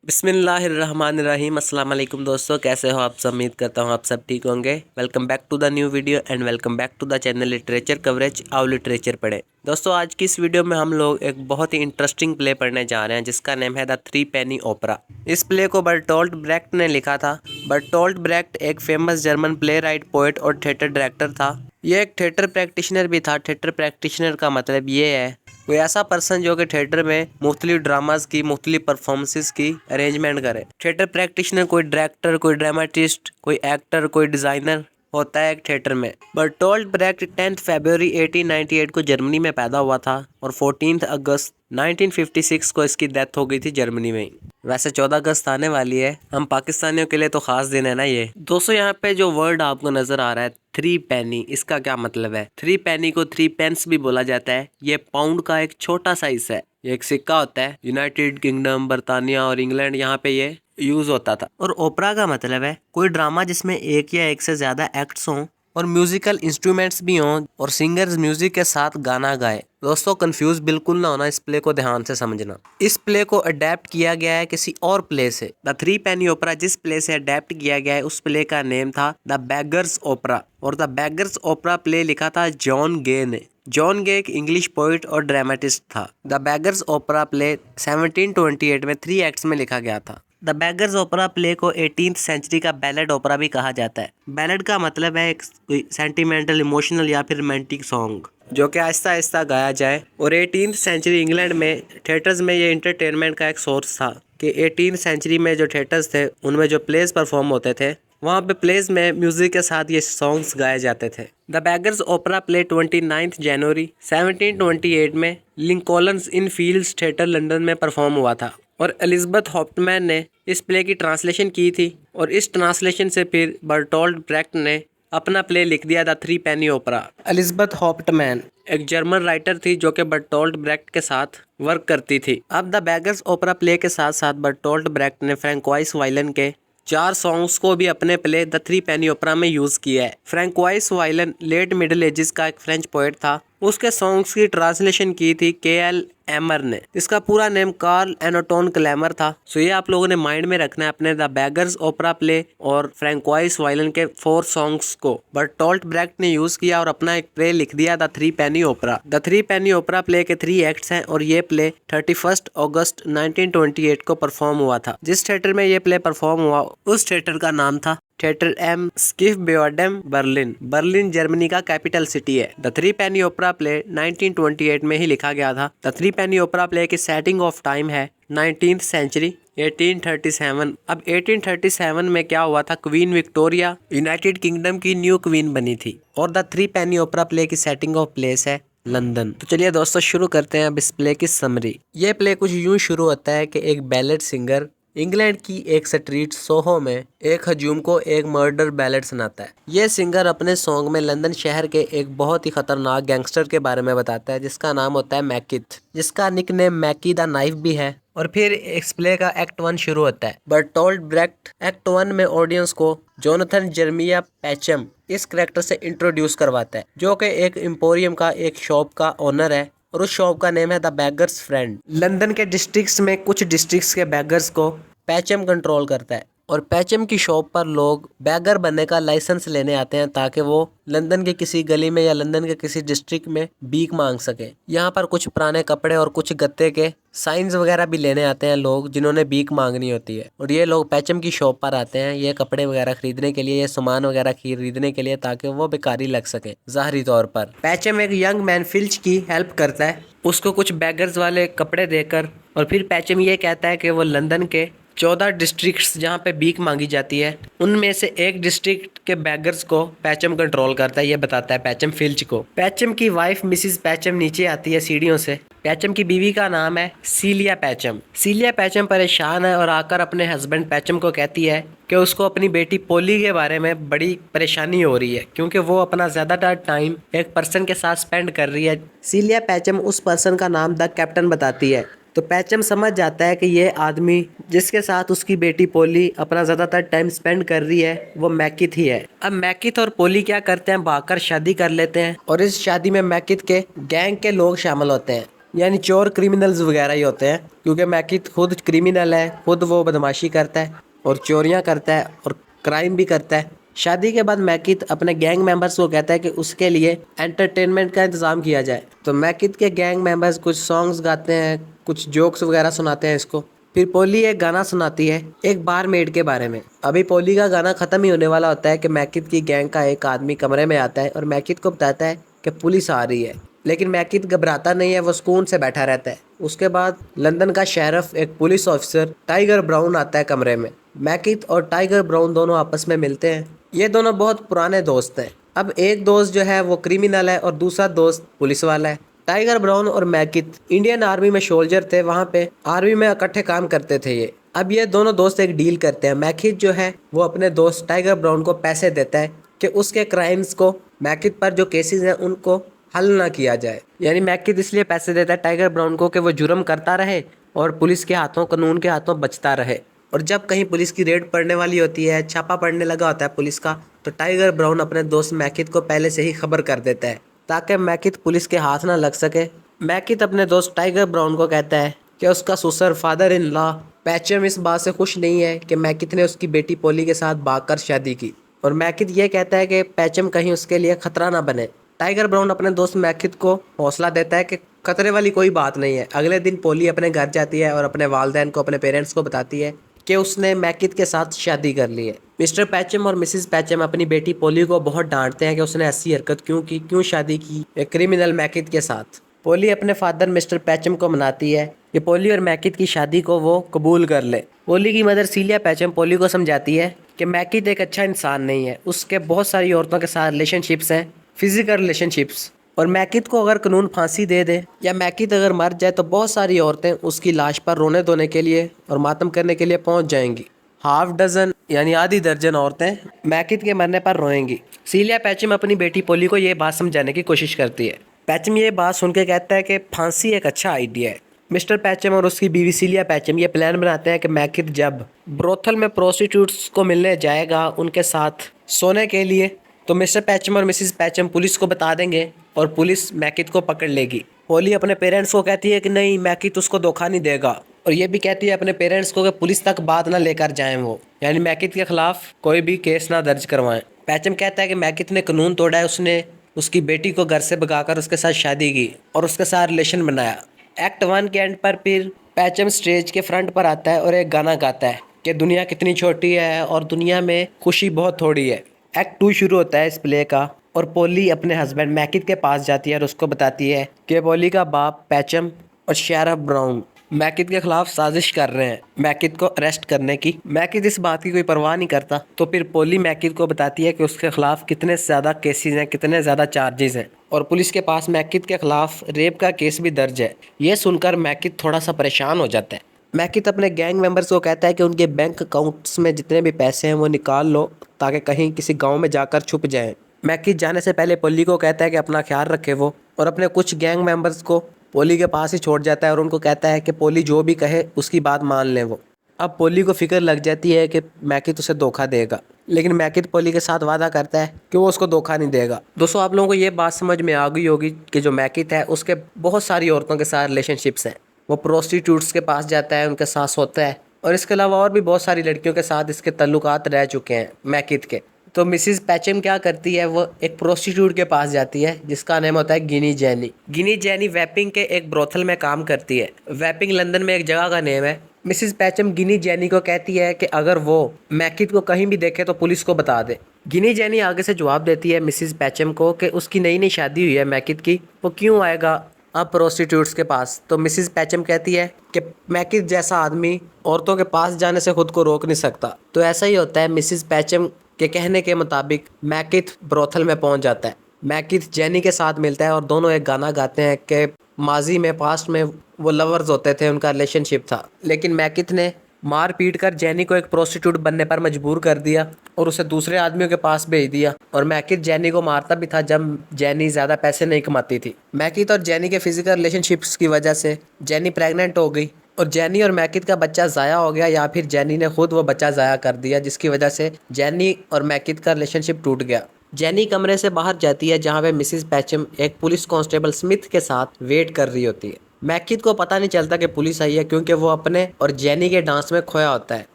बिस्मिल्लाहिर्रहमानिर्रहीम। अस्सलाम वालेकुम दोस्तों, कैसे हो आप सब? उम्मीद करता हूँ आप सब ठीक होंगे। Welcome back to the new video and welcome back to the channel literature coverage. आओ लिटरेचर पढ़ें। दोस्तों, आज की इस वीडियो में हम लोग एक बहुत ही इंटरेस्टिंग प्ले पढ़ने जा रहे हैं जिसका नेम है द थ्री पेनी ओपरा। इस प्ले को बर्टोल्ट ब्रेक्ट ने लिखा था। बर्टोल्ट ब्रेक्ट एक famous German play right, poet और थिएटर डायरेक्टर था। ये एक थिएटर प्रैक्टिशनर भी था। थिएटर प्रैक्टिशनर का मतलब ये है कोई ऐसा पर्सन जो कि थिएटर में मुख्तलिफ ड्रामाज की, मुख्तलिफ परफॉर्मेंसेस की अरेंजमेंट करे। थिएटर प्रैक्टिशनर कोई डायरेक्टर, कोई ड्रामाटिस्ट, कोई एक्टर, कोई डिज़ाइनर होता है एक थिएटर में। बर्टोल्ट ब्रेक्ट 10 फरवरी 1898 को जर्मनी में पैदा हुआ था और 14 अगस्त 1956 को इसकी डेथ हो गई थी जर्मनी में ही। वैसे 14 अगस्त आने वाली है, हम पाकिस्तानियों के लिए तो खास दिन है ना ये। दोस्तों, यहाँ पे जो वर्ड आपको नजर आ रहा है थ्री पेनी, इसका क्या मतलब है? थ्री पेनी को थ्री पेंस भी बोला जाता है। ये पाउंड का एक छोटा साइज है। ये एक सिक्का होता है। यूनाइटेड किंगडम, बर्तानिया और इंग्लैंड, यहाँ पे ये यूज होता था। और ओपरा का मतलब है कोई ड्रामा जिसमें एक या एक से ज्यादा एक्ट्स हों और म्यूजिकल इंस्ट्रूमेंट्स भी हों और सिंगर्स म्यूजिक के साथ गाना गाए। दोस्तों, कंफ्यूज बिल्कुल ना होना, इस प्ले को ध्यान से समझना। इस प्ले को अडेप्ट किया गया है किसी और प्ले से। द थ्री पेनी ओपरा जिस प्ले से अडेप्ट किया गया है उस प्ले का नेम था द बेगर्स ओपरा। और द बेगर्स ओपरा प्ले लिखा था जॉन गे ने। जॉन गे एक इंग्लिश पोइट और ड्रामेटिस्ट था। द बेगर्स ओपरा प्ले 1728 में 3 एक्ट्स में लिखा गया था। द बेगर्स ओपरा प्ले को 18th सेंचुरी का बैलेड ओपरा भी कहा जाता है। बैलेड का मतलब है एक सेंटिमेंटल, इमोशनल या फिर रोमांटिक सॉन्ग जो कि आहिस्ता आहिस्ता गाया जाए। और 18th सेंचुरी इंग्लैंड में थिएटर्स में ये इंटरटेनमेंट का एक सोर्स था कि 18th सेंचुरी में जो थिएटर्स थे उनमें जो प्लेस परफॉर्म होते थे, वहाँ पे प्लेस में म्यूजिक के साथ ये सॉन्ग्स गाए जाते थे। द बेगर्स ओपरा प्ले 29 जनवरी 1728 में लिंकॉल्न्स इन फील्ड्स थिएटर लंदन में परफॉर्म हुआ था। और एलिजबेथ हॉप्टमैन ने इस प्ले की ट्रांसलेशन की थी और इस ट्रांसलेशन से फिर बर्टोल्ट ब्रेक्ट ने अपना प्ले लिख दिया the three penny opera. Elizabeth Hauptmann एक जर्मन राइटर थी जो कि बर्टोल्ट ब्रेक्ट के साथ वर्क करती थी। अब द बेगर्स ओपरा प्ले के साथ साथ बर्टोल्ट ब्रेक्ट ने फ्रैंकोइस वायलन के 4 सॉन्ग्स को भी अपने play the three penny opera में यूज किया है। Francois Villon late middle ages का एक फ्रेंच पोएट था। उसके सॉन्ग्स की ट्रांसलेशन की थी के.एल. एमर ने। इसका पूरा नेम कार्ल एनाटोन क्लेमर था। सो ये आप लोगों ने माइंड में रखना है अपने द बेगर्स ओपरा प्ले और फ्रैंकोइस वायलन के 4 सॉन्ग्स को बर्टोल्ट ब्रेक्ट ने यूज किया और अपना एक प्ले लिख दिया the three penny opera. The three penny opera play के 3 एक्ट्स हैं और ये प्ले 31 अगस्त 1928 को परफॉर्म हुआ था। जिस थिएटर में ये प्ले परफॉर्म हुआ उस थिएटर का नाम था theatre am Schiffbauerdamm Berlin. Berlin Germany का कैपिटल सिटी है। The three penny opera play 1928 में ही लिखा गया था। The three penny opera play की सेटिंग ऑफ टाइम है 19th सेंचुरी 1837। अब 1837 में क्या हुआ था, क्वीन विक्टोरिया यूनाइटेड किंगडम की न्यू क्वीन बनी थी और the three penny opera play की सेटिंग ऑफ प्लेस है लंदन। तो चलिए दोस्तों, शुरू करते हैं अब इस प्ले की समरी। ये प्ले कुछ यूं शुरू होता है कि एक बैलेड सिंगर इंग्लैंड की एक स्ट्रीट सोहो में एक हजूम को एक मर्डर बैलेड सुनाता है। ये सिंगर अपने सॉन्ग में लंदन शहर के एक बहुत ही खतरनाक गैंगस्टर के बारे में बताता है जिसका नाम होता है मैकिथ, जिसका निकनेम मैकी द नाइफ भी है। और फिर इस प्ले का एक्ट 1 शुरू होता है। बर्टोल्ट ब्रेक्ट एक्ट 1 में ऑडियंस को जोनाथन जेरेमिया पैचम इस कैरेक्टर से इंट्रोड्यूस करवाता है जो कि एक एम्पोरियम का, एक शॉप का ओनर है और उस शॉप का नेम है द बेगर्स फ्रेंड। लंदन के डिस्ट्रिक्ट्स में कुछ डिस्ट्रिक्ट्स के बेगर्स को पैचम कंट्रोल करता है और पैचम की शॉप पर लोग बैगर बनने का लाइसेंस लेने आते हैं ताकि वो लंदन के किसी गली में या लंदन के किसी डिस्ट्रिक्ट में भीख मांग सके। यहाँ पर कुछ पुराने कपड़े और कुछ गत्ते के साइंस वगैरह भी लेने आते हैं लोग जिन्होंने भीख मांगनी होती है। और ये लोग पैचम की शॉप पर आते हैं ये कपड़े वगैरह खरीदने के लिए, ये सामान वगैरह खरीदने के लिए ताकि वो भिखारी लग सके ज़ाहरी तौर पर। पैचम एक यंग मैन फिल्च की हेल्प करता है उसको कुछ बैगर्स वाले कपड़े देकर। और फिर पैचम ये कहता है कि वो लंदन के 14 डिस्ट्रिक्ट्स जहाँ पे भीख मांगी जाती है उनमें से एक डिस्ट्रिक्ट के बैगर्स को पैचम कंट्रोल करता है, ये बताता है पैचम फिल्च को। पैचम की वाइफ मिसिस पैचम नीचे आती है सीढ़ियों से। पैचम की बीवी का नाम है सीलिया पैचम। सीलिया पैचम परेशान है और आकर अपने हस्बैंड पैचम को कहती है कि उसको अपनी बेटी पोली के बारे में बड़ी परेशानी हो रही है क्योंकि वो अपना ज़्यादातर टाइम एक पर्सन के साथ स्पेंड कर रही है। सीलिया पैचम उस पर्सन का नाम द कैप्टन बताती है। तो पैचम समझ जाता है कि ये आदमी जिसके साथ उसकी बेटी पोली अपना ज़्यादातर टाइम स्पेंड कर रही है वो मैकिथ ही है। अब मैकिथ और पोली क्या करते हैं, भागकर शादी कर लेते हैं और इस शादी में मैकिथ के गैंग के लोग शामिल होते हैं। यानी चोर क्रिमिनल्स वगैरह ही होते हैं, क्योंकि मैकित खुद क्रिमिनल है, खुद वो बदमाशी करता है और चोरियां करता है और क्राइम भी करता है। शादी के बाद मैकित अपने गैंग मेंबर्स को कहता है कि उसके लिए एंटरटेनमेंट का इंतजाम किया जाए। तो मैकित के गैंग मेंबर्स कुछ सॉन्ग्स गाते हैं, कुछ जोक्स वगैरह सुनाते हैं इसको। फिर पोली एक गाना सुनाती है एक बारमेड के बारे में। अभी पोली का गाना खत्म ही होने वाला होता है कि मैकित की गैंग का एक आदमी कमरे में आता है और मैकित को बताता है कि पुलिस आ रही है, लेकिन मैकित घबराता नहीं है, वो सुकून से बैठा रहता है। उसके बाद लंदन का शेरिफ एक पुलिस ऑफिसर टाइगर ब्राउन आता है कमरे में। मैकित और टाइगर ब्राउन दोनों आपस में मिलते हैं। ये दोनों बहुत पुराने दोस्त हैं। अब एक दोस्त जो है वो क्रिमिनल है और दूसरा दोस्त पुलिस वाला है। टाइगर ब्राउन और मैकित इंडियन आर्मी में सोल्जर थे, वहाँ पे आर्मी में इकट्ठे काम करते थे ये। अब ये दोनों दोस्त एक डील करते हैं। मैकित जो है वो अपने दोस्त टाइगर ब्राउन को पैसे देता है कि उसके क्राइम्स को, मैकित पर जो केसेस हैं उनको हल ना किया जाए। यानी मैकित इसलिए पैसे देता है टाइगर ब्राउन को कि वो जुर्म करता रहे और पुलिस के हाथों, कानून के हाथों बचता रहे। और जब कहीं पुलिस की रेड पड़ने वाली होती है, छापा पड़ने लगा होता है पुलिस का, तो टाइगर ब्राउन अपने दोस्त मैकित को पहले से ही खबर कर देता है ताकि मैकित पुलिस के हाथ ना लग सके। मैकित अपने दोस्त टाइगर ब्राउन को कहता है कि उसका ससुर फादर इन लॉ पैचम इस बात से खुश नहीं है कि मैकित ने उसकी बेटी पोली के साथ भागकर शादी की, और मैकित ये कहता है कि पैचम कहीं उसके लिए खतरा ना बने। टाइगर ब्राउन अपने दोस्त मैकित को हौसला देता है कि खतरे वाली कोई बात नहीं है। अगले दिन पोली अपने घर जाती है और अपने वालिदैन को, अपने पेरेंट्स को बताती है कि उसने मैकित के साथ शादी कर ली है। मिस्टर पैचम और मिसिस पैचम अपनी बेटी पोली को बहुत डांटते हैं कि उसने ऐसी हरकत क्यों की, क्यों शादी की एक क्रिमिनल मैकित के साथ। पोली अपने फादर मिस्टर पैचम को मनाती है कि पोली और मैकित की शादी को वो कबूल कर ले। पोली की मदर सीलिया पैचम पोली को समझाती है कि मैकित एक अच्छा इंसान नहीं है, उसके बहुत सारी औरतों के साथ रिलेशनशिप्स हैं, फिजिकल रिलेशनशिप्स, और मैकित को अगर कानून फांसी दे दे या मैकित अगर मर जाए तो बहुत सारी औरतें उसकी लाश पर रोने धोने के लिए और मातम करने के लिए पहुंच जाएंगी। हाफ डजन यानी आधी दर्जन औरतें मैकित के मरने पर रोएंगी। सीलिया पैचम अपनी बेटी पोली को ये बात समझाने की कोशिश करती है। पैचम ये बात सुन के कहता है कि फांसी एक अच्छा आइडिया है। मिस्टर पैचम और उसकी बीवी सीलिया पैचम ये प्लान बनाते हैं कि मैकित जब ब्रोथल में प्रोस्टिट्यूट्स को मिलने जाएगा उनके साथ सोने के लिए, तो मिस्टर पैचम और मिसिस पैचम पुलिस को बता देंगे और पुलिस मैकित को पकड़ लेगी। पोली अपने पेरेंट्स को कहती है कि नहीं, मैकित उसको धोखा नहीं देगा, और ये भी कहती है अपने पेरेंट्स को कि पुलिस तक बात ना लेकर जाएं वो, यानी मैकित के खिलाफ कोई भी केस ना दर्ज करवाएं। पैचम कहता है कि मैकित ने कानून तोड़ा है, उसने उसकी बेटी को घर से भगाकर उसके साथ शादी की और उसके साथ रिलेशन बनाया। एक्ट 1 के एंड पर फिर पैचम स्टेज के फ्रंट पर आता है और एक गाना गाता है कि दुनिया कितनी छोटी है और दुनिया में खुशी बहुत थोड़ी है। एक्ट 2 शुरू होता है इस प्ले का, और पोली अपने हस्बैंड मैकित के पास जाती है और उसको बताती है कि पोली का बाप पैचम और शेरिफ ब्राउन मैकित के खिलाफ साजिश कर रहे हैं मैकित को अरेस्ट करने की। मैकित इस बात की कोई परवाह नहीं करता। तो फिर पोली मैकित को बताती है कि उसके खिलाफ कितने ज़्यादा केसेस हैं, कितने ज़्यादा चार्जेस हैं, और पुलिस के पास मैकित के खिलाफ रेप का केस भी दर्ज है। ये सुनकर मैकित थोड़ा सा परेशान हो जाता है। मैकित अपने गैंग मेंबर्स को कहता है कि उनके बैंक अकाउंट्स में जितने भी पैसे हैं वो निकाल लो ताकि कहीं किसी गाँव में जाकर छुप जाएँ। मैकित जाने से पहले पोली को कहता है कि अपना ख्याल रखे वो, और अपने कुछ गैंग मेंबर्स को पोली के पास ही छोड़ जाता है और उनको कहता है कि पोली जो भी कहे उसकी बात मान ले वो। अब पोली को फिक्र लग जाती है कि मैकित उसे धोखा देगा, लेकिन मैकित पोली के साथ वादा करता है कि वो उसको धोखा नहीं देगा। दोस्तों, आप लोगों को ये बात समझ में आ गई होगी कि जो मैकित है उसके बहुत सारी औरतों के साथ रिलेशनशिप्स हैं। वो प्रोस्टिट्यूट्स के पास जाता है, उनके साथ सोता है, और इसके अलावा और भी बहुत सारी लड़कियों के साथ इसके तल्लुकात रह चुके हैं मैकित के। तो मिसिस पैचम क्या करती है, वो एक प्रोस्टिट्यूट के पास जाती है जिसका नाम होता है गिनी जैनी। गिनी जैनी वैपिंग के एक ब्रोथल में काम करती है। वैपिंग लंदन में एक जगह का नेम है। मिसिस पैचम गिनी जैनी को कहती है कि अगर वो मैकित को कहीं भी देखे तो पुलिस को बता दे। गिनी जैनी आगे से जवाब देती है मिसिस पैचम को कि उसकी नई नई शादी हुई है मैकित की, वो क्यों आएगा अब प्रोस्टिट्यूट्स के पास। तो मिसिस पैचम कहती है कि मैकित जैसा आदमी औरतों के पास जाने से खुद को रोक नहीं सकता। तो ऐसा ही होता है। मिसिस पैचम के कहने के मुताबिक मैकित ब्रोथल में पहुंच जाता है। मैकित जैनी के साथ मिलता है और दोनों एक गाना गाते हैं कि माजी में, पास्ट में वो लवर्स होते थे, उनका रिलेशनशिप था, लेकिन मैकित ने मार पीट कर जैनी को एक प्रोस्टिट्यूट बनने पर मजबूर कर दिया और उसे दूसरे आदमियों के पास भेज दिया। और मैकित जैनी को मारता भी था जब जैनी ज़्यादा पैसे नहीं कमाती थी। मैकित और जैनी के फिजिकल रिलेशनशिप्स की वजह से जैनी प्रेग्नेंट हो गई और जैनी और मैकित का बच्चा ज़ाया हो गया, या फिर जैनी ने खुद वो बच्चा ज़ाया कर दिया, जिसकी वजह से जैनी और मैकित का रिलेशनशिप टूट गया। जैनी कमरे से बाहर जाती है जहाँ पे मिसिस पैचम एक पुलिस कांस्टेबल स्मिथ के साथ वेट कर रही होती है। मैकिथ को पता नहीं चलता कि पुलिस आई है, क्योंकि वो अपने और जेनी के डांस में खोया होता है।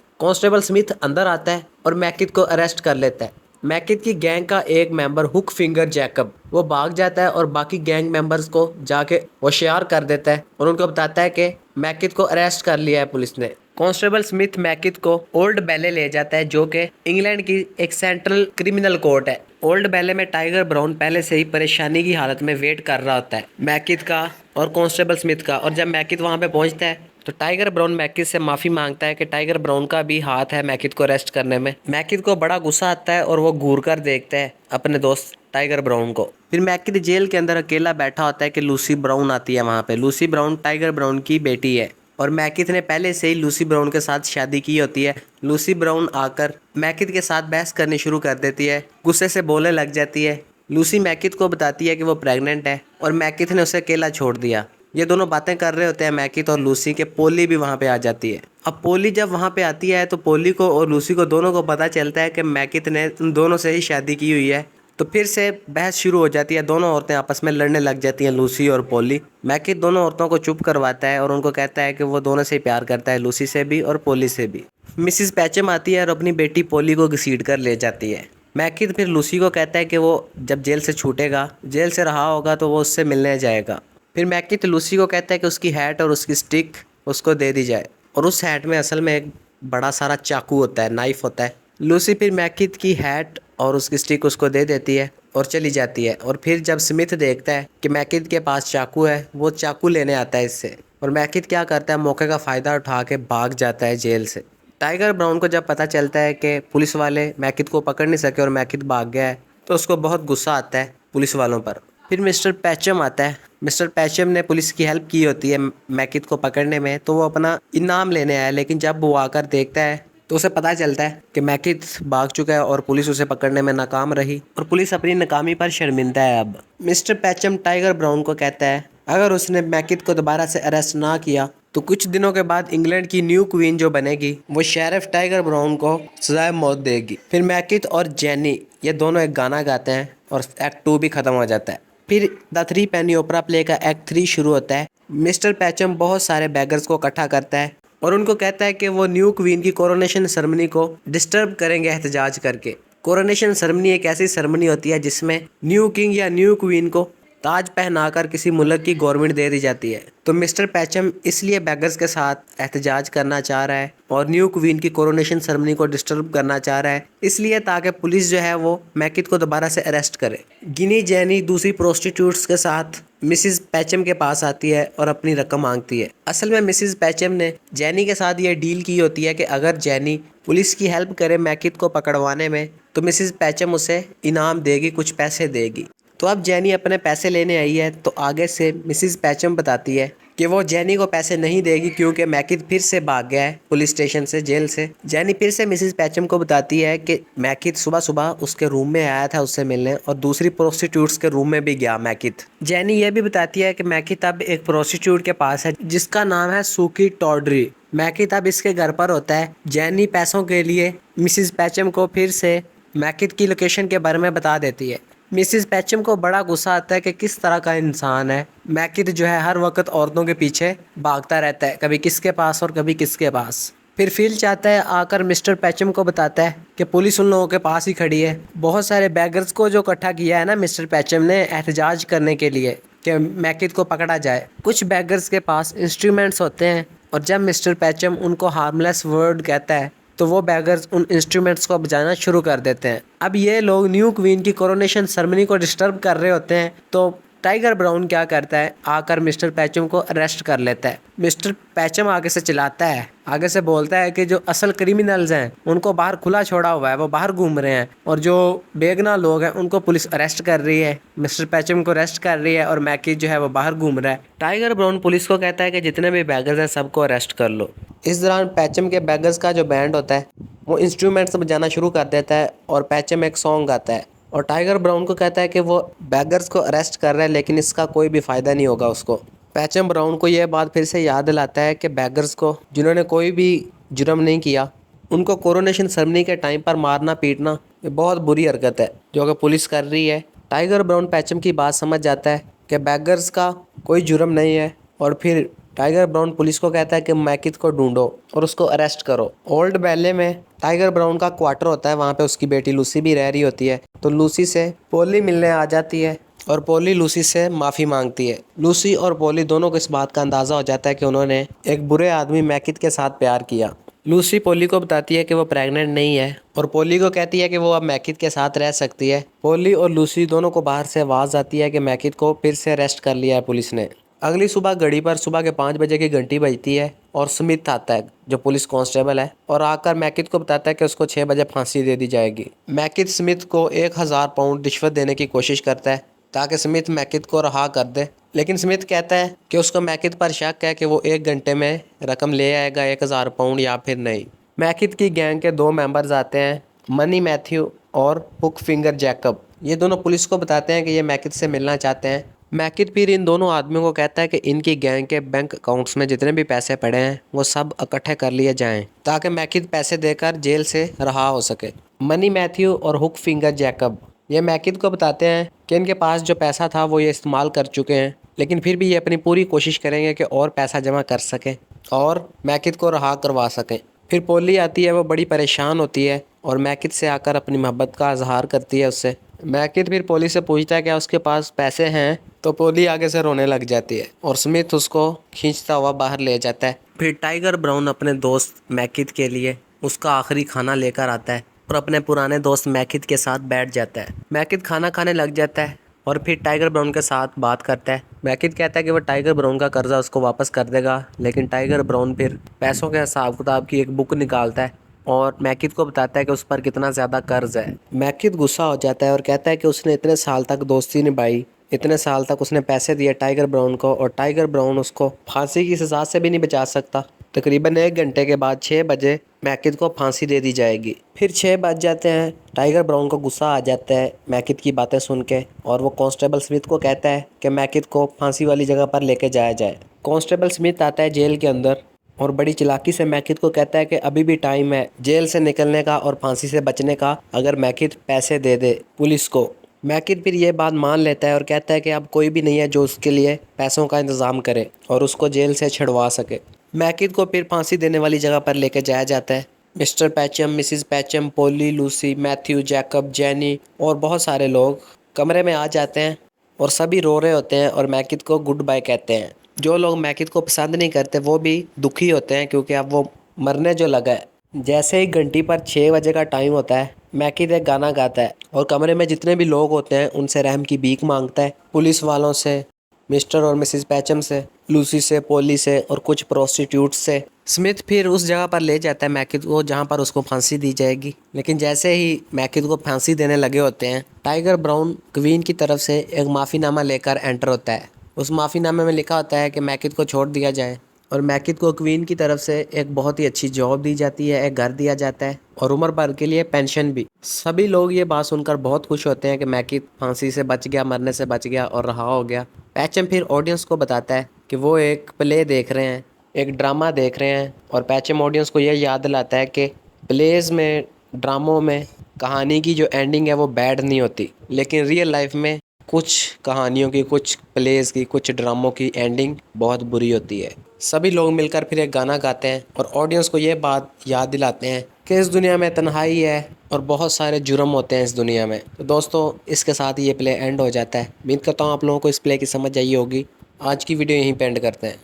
कांस्टेबल स्मिथ अंदर आता है और मैकिथ को अरेस्ट कर लेता है। मैकिथ की गैंग का एक मेंबर हुक फिंगर जैकब वो भाग जाता है और बाकी गैंग मेंबर्स को जाके होशियार कर देता है और उनको बताता है कि मैकिथ को अरेस्ट कर लिया है पुलिस ने। कांस्टेबल स्मिथ मैकिथ को ओल्ड बैले ले जाता है, जो कि इंग्लैंड की एक सेंट्रल क्रिमिनल कोर्ट है। ओल्ड बैले में टाइगर ब्राउन पहले से ही परेशानी की हालत में वेट कर रहा होता है मैकिथ का और कांस्टेबल स्मिथ का। और जब मैकिथ वहां पे पहुंचता है तो टाइगर ब्राउन मैकिथ से माफी मांगता है कि टाइगर ब्राउन का भी हाथ है मैकिथ को अरेस्ट करने में। मैकिथ को बड़ा गुस्सा आता है और वो घूर कर देखता है अपने दोस्त टाइगर ब्राउन को। फिर मैकिथ जेल के अंदर अकेला बैठा होता है कि लूसी ब्राउन आती है वहां पे। लूसी ब्राउन टाइगर ब्राउन की बेटी है और मैकिथ ने पहले से ही लूसी ब्राउन के साथ शादी की होती है। लूसी ब्राउन आकर मैकिथ के साथ बहस करनी शुरू कर देती है, गुस्से से बोलने लग जाती है। लूसी मैकिथ को बताती है कि वो प्रेग्नेंट है और मैकिथ ने उसे अकेला छोड़ दिया। ये दोनों बातें कर रहे होते हैं मैकिथ और लूसी के। पोली भी वहाँ पे आ जाती है। अब पोली जब वहाँ पे आती है तो पोली को और लूसी को दोनों को पता चलता है कि मैकिथ ने उन दोनों से ही शादी की हुई है। तो फिर से बहस शुरू हो जाती है, दोनों औरतें आपस में लड़ने लग जाती हैं, लूसी और पोली। मैकिथ दोनों औरतों को चुप करवाता है और उनको कहता है कि वो दोनों से ही प्यार करता है, लूसी से भी और पोली से भी। मिसिस पैचम आती है और अपनी बेटी पोली को घसीट कर ले जाती है। मैकिथ फिर लूसी को कहता है कि वो जब जेल से छूटेगा, जेल से रहा होगा, तो वो उससे मिलने जाएगा। फिर मैकिथ लूसी को कहता है कि उसकी हैट और उसकी स्टिक उसको दे दी जाए और उस हैट में असल में एक बड़ा सारा चाकू होता है, नाइफ होता है। लूसी फिर मैकिथ की हैट और उसकी स्टिक उसको दे देती है और चली जाती है। और फिर जब स्मिथ देखता है कि मैकिथ के पास चाकू है, वो चाकू लेने आता है इससे। और मैकिथ क्या करता है, मौके का फ़ायदा उठा के भाग जाता है जेल से। टाइगर ब्राउन को जब पता चलता है कि पुलिस वाले मैकिथ को पकड़ नहीं सके और मैकिथ भाग गया है, तो उसको बहुत गुस्सा आता है पुलिस वालों पर। फिर मिस्टर पैचम आता है। मिस्टर पैचम ने पुलिस की हेल्प की होती है मैकिथ को पकड़ने में, तो वो अपना इनाम लेने आया। लेकिन जब वो आकर देखता है तो उसे पता चलता है कि मैकिथ भाग चुका है और पुलिस उसे पकड़ने में नाकाम रही और पुलिस अपनी नाकामी पर शर्मिंदा है। अब मिस्टर पैचम टाइगर ब्राउन को कहता है अगर उसने मैकिथ को दोबारा से अरेस्ट ना किया तो कुछ दिनों के बाद इंग्लैंड की न्यू क्वीन जो बनेगी वो शेरिफ टाइगर ब्राउन को सजाए मौत देगी। फिर मैकिथ और जेनी ये दोनों एक गाना गाते हैं और एक्ट 2 भी खत्म हो जाता है। फिर द 3 पेनी ओपरा प्ले का एक्ट 3 शुरू होता है। मिस्टर पैचम बहुत सारे बैगर्स को इकट्ठा करता है और उनको कहता है कि वो न्यू क्वीन की कोरोनेशन सेरेमनी को डिस्टर्ब करेंगे एहतजाज करके। कोरोनेशन सेरेमनी एक ऐसी सेरेमनी होती है जिसमें न्यू किंग या न्यू क्वीन को ताज पहनाकर किसी मुल्क की गवर्नमेंट दे दी जाती है। तो मिस्टर पैचम इसलिए बैगर्स के साथ एहतजाज करना चाह रहा है और न्यू क्वीन की कोरोनेशन सेरेमनी को डिस्टर्ब करना चाह रहा है, इसलिए ताकि पुलिस जो है वो मैकिथ को दोबारा से अरेस्ट करे। गिनी जेनी दूसरी प्रोस्टिट्यूट्स के साथ मिसिस पैचम के पास आती है और अपनी रकम मांगती है। असल में मिसिस पैचम ने जेनी के साथ ये डील की होती है कि अगर जेनी पुलिस की हेल्प करे मैकिथ को पकड़वाने में तो मिसिस पैचम उसे इनाम देगी, कुछ पैसे देगी। तो अब जेनी अपने पैसे लेने आई है, तो आगे से मिसिस पैचम बताती है कि वो जेनी को पैसे नहीं देगी क्योंकि मैकिथ फिर से भाग गया है पुलिस स्टेशन से, जेल से। जेनी फिर से मिसिस पैचम को बताती है कि मैकिथ सुबह सुबह उसके रूम में आया था उससे मिलने और दूसरी प्रोस्टिट्यूट्स के रूम में भी गया मैकिथ। जेनी ये भी बताती है कि मैकिथ अब एक प्रोस्टिट्यूट के पास है जिसका नाम है सूकी टॉडरी। मैकिथ अब इसके घर पर होता है। जेनी पैसों के लिए मिसिस पैचम को फिर से मैकिथ की लोकेशन के बारे में बता देती है। मिसिस पैचम को बड़ा गुस्सा आता है कि किस तरह का इंसान है मैकिथ, जो है हर वक्त औरतों के पीछे भागता रहता है, कभी किसके पास और कभी किसके पास। फिर फील चाहता है आकर मिस्टर पैचम को बताता है कि पुलिस उन लोगों के पास ही खड़ी है। बहुत सारे बैगर्स को जो इकट्ठा किया है ना मिस्टर पैचम ने एहतजाज करने के लिए कि मैकिथ को पकड़ा जाए। कुछ बैगर्स के पास इंस्ट्रूमेंट्स होते हैं और जब मिस्टर पैचम उनको हार्मलेस वर्ड कहता है तो वो बैगर्स उन इंस्ट्रूमेंट्स को बजाना शुरू कर देते हैं। अब ये लोग न्यू क्वीन की कोरोनेशन सेरेमनी को डिस्टर्ब कर रहे होते हैं, तो टाइगर ब्राउन क्या करता है, आकर मिस्टर पैचम को अरेस्ट कर लेता है। मिस्टर पैचम आगे से चिल्लाता है, आगे से बोलता है कि जो असल क्रिमिनल्स हैं उनको बाहर खुला छोड़ा हुआ है, वो बाहर घूम रहे हैं और जो बेगुनाह लोग हैं उनको पुलिस अरेस्ट कर रही है, मिस्टर पैचम को अरेस्ट कर रही है और मैकिथ जो है वो बाहर घूम रहा है। टाइगर ब्राउन पुलिस को कहता है कि जितने भी बैगर्स हैं सबको अरेस्ट कर लो। इस दौरान पैचम के बैगर्स का जो बैंड होता है वो इंस्ट्रूमेंट्स बजाना शुरू कर देता है और पैचम एक सॉन्ग गाता है और टाइगर ब्राउन को कहता है कि वो बैगर्स को अरेस्ट कर रहा है लेकिन इसका कोई भी फ़ायदा नहीं होगा उसको। पैचम ब्राउन को यह बात फिर से याद दिलाता है कि बैगर्स को जिन्होंने कोई भी जुर्म नहीं किया उनको कोरोनेशन सेरेमनी के टाइम पर मारना पीटना ये बहुत बुरी हरकत है जो कि पुलिस कर रही है। टाइगर ब्राउन पैचम की बात समझ जाता है कि बैगर्स का कोई जुर्म नहीं है और फिर टाइगर ब्राउन पुलिस को कहता है कि मैकिथ को ढूंढो और उसको अरेस्ट करो। ओल्ड बैले में टाइगर ब्राउन का क्वार्टर होता है, वहाँ पे उसकी बेटी लूसी भी रह रही होती है। तो लूसी से पोली मिलने आ जाती है और पोली लूसी से माफ़ी मांगती है। लूसी और पोली दोनों को इस बात का अंदाज़ा हो जाता है कि उन्होंने एक बुरे आदमी मैकिथ के साथ प्यार किया। लूसी पोली को बताती है कि वो प्रेग्नेंट नहीं है और पोली को कहती है कि वो अब मैकिथ के साथ रह सकती है। पोली और लूसी दोनों को बाहर से आवाज़ आती है कि मैकिथ को फिर से अरेस्ट कर लिया है पुलिस ने। अगली सुबह घड़ी पर सुबह के 5 बजे की घंटी बजती है और स्मिथ आता है जो पुलिस कांस्टेबल है और आकर मैकिथ को बताता है कि उसको 6 बजे फांसी दे दी जाएगी। मैकिथ स्मिथ को 1000 पाउंड रिश्वत देने की कोशिश करता है ताकि स्मिथ मैकिथ को रहा कर दे, लेकिन स्मिथ कहता है कि उसको मैकिथ पर शक है कि वो 1 घंटे में रकम ले आएगा 1000 पाउंड या फिर नहीं। मैकिथ की गैंग के 2 मेंबर्स आते हैं, मनी मैथ्यू और हुक फिंगर जैकब। ये दोनों पुलिस को बताते हैं कि ये मैकिथ से मिलना चाहते हैं। मैकिथ फिर इन दोनों आदमियों को कहता है कि इनकी गैंग के बैंक अकाउंट्स में जितने भी पैसे पड़े हैं वो सब इकट्ठे कर लिए जाएं ताकि मैकिथ पैसे देकर जेल से रहा हो सके। मनी मैथ्यू और हुक फिंगर जैकब ये मैकिथ को बताते हैं कि इनके पास जो पैसा था वो ये इस्तेमाल कर चुके हैं, लेकिन फिर भी ये अपनी पूरी कोशिश करेंगे कि और पैसा जमा कर सकें और मैकिथ को रहा करवा सकें। फिर पोली आती है, वो बड़ी परेशान होती है और मैकिथ से आकर अपनी मोहब्बत का इजहार करती है उससे। मैकिथ फिर पोली से पूछता है क्या उसके पास पैसे हैं, तो पोली आगे से रोने लग जाती है और स्मिथ उसको खींचता हुआ बाहर ले जाता है। फिर टाइगर ब्राउन अपने दोस्त मैकिथ के लिए उसका आखिरी खाना लेकर आता है और अपने पुराने दोस्त मैकिथ के साथ बैठ जाता है। मैकिथ खाना खाने लग जाता है और फिर टाइगर ब्राउन के साथ बात करता है। मैकिथ कहता है कि वो टाइगर ब्राउन का कर्जा उसको वापस कर देगा, लेकिन टाइगर ब्राउन फिर पैसों के हिसाब किताब की एक बुक निकालता है और मैकिथ को बताता है कि उस पर कितना ज़्यादा कर्ज है। मैकिथ गुस्सा हो जाता है और कहता है कि उसने इतने साल तक दोस्ती निभाई, इतने साल तक उसने पैसे दिए टाइगर ब्राउन को और टाइगर ब्राउन उसको फांसी की सज़ा से भी नहीं बचा सकता। तकरीबन 1 घंटे के बाद 6 बजे मैकिथ को फांसी दे दी जाएगी। फिर 6 बज जाते हैं। टाइगर ब्राउन को गुस्सा आ जाता है मैकिथ की बातें सुन के और वो कांस्टेबल स्मिथ को कहता है कि मैकिथ को फांसी वाली जगह पर लेके जाया जाए। कांस्टेबल स्मिथ आता है जेल के अंदर और बड़ी चालाकी से मैकिथ को कहता है कि अभी भी टाइम है जेल से निकलने का और फांसी से बचने का, अगर मैकिथ पैसे दे दे पुलिस को। मैकिथ फिर ये बात मान लेता है और कहता है कि अब कोई भी नहीं है जो उसके लिए पैसों का इंतज़ाम करे और उसको जेल से छुड़वा सके। मैकिथ को फिर फांसी देने वाली जगह पर लेके जाया जाता है। मिस्टर पैचम, मिसिस पैचम, पोली, लूसी, मैथ्यू, जैकब, जेनी और बहुत सारे लोग कमरे में आ जाते हैं और सभी रो रहे होते हैं और मैकिथ को गुड बाय कहते हैं। जो लोग मैकिथ को पसंद नहीं करते वो भी दुखी होते हैं क्योंकि अब वो मरने जो लगा है। जैसे ही घंटी पर 6 बजे का टाइम होता है, मैकिथ एक गाना गाता है और कमरे में जितने भी लोग होते हैं उनसे रहम की भीख मांगता है। पुलिस वालों से, मिस्टर और मिसिस पैचम से, लूसी से, पोली से और कुछ प्रोस्टिट्यूट से। स्मिथ फिर उस जगह पर ले जाता है मैकिथ को जहाँ पर उसको फांसी दी जाएगी, लेकिन जैसे ही मैकिथ को फांसी देने लगे होते हैं, टाइगर ब्राउन क्वीन की तरफ से एक माफ़ीनामा लेकर एंटर होता है। उस माफ़ीनामे में लिखा होता है कि मैकिथ को छोड़ दिया जाए और मैकिथ को क्वीन की तरफ से एक बहुत ही अच्छी जॉब दी जाती है, एक घर दिया जाता है और उम्र भर के लिए पेंशन भी। सभी लोग ये बात सुनकर बहुत खुश होते हैं कि मैकिथ फांसी से बच गया, मरने से बच गया और रहा हो गया। पैचम फिर ऑडियंस को बताता है कि वो एक प्ले देख रहे हैं, एक ड्रामा देख रहे हैं और पैचम ऑडियंस को यह याद दिलाता है कि प्लेज़ में, ड्रामों में कहानी की जो एंडिंग है वो बैड नहीं होती, लेकिन रियल लाइफ में कुछ कहानियों की, कुछ प्लेज़ की, कुछ ड्रामों की एंडिंग बहुत बुरी होती है। सभी लोग मिलकर फिर एक गाना गाते हैं और ऑडियंस को ये बात याद दिलाते हैं कि इस दुनिया में तन्हाई है और बहुत सारे जुर्म होते हैं इस दुनिया में। तो दोस्तों, इसके साथ ये प्ले एंड हो जाता है। उम्मीद करता हूँ आप लोगों को इस प्ले की समझ आई होगी। आज की वीडियो यहीं पे एंड करते हैं।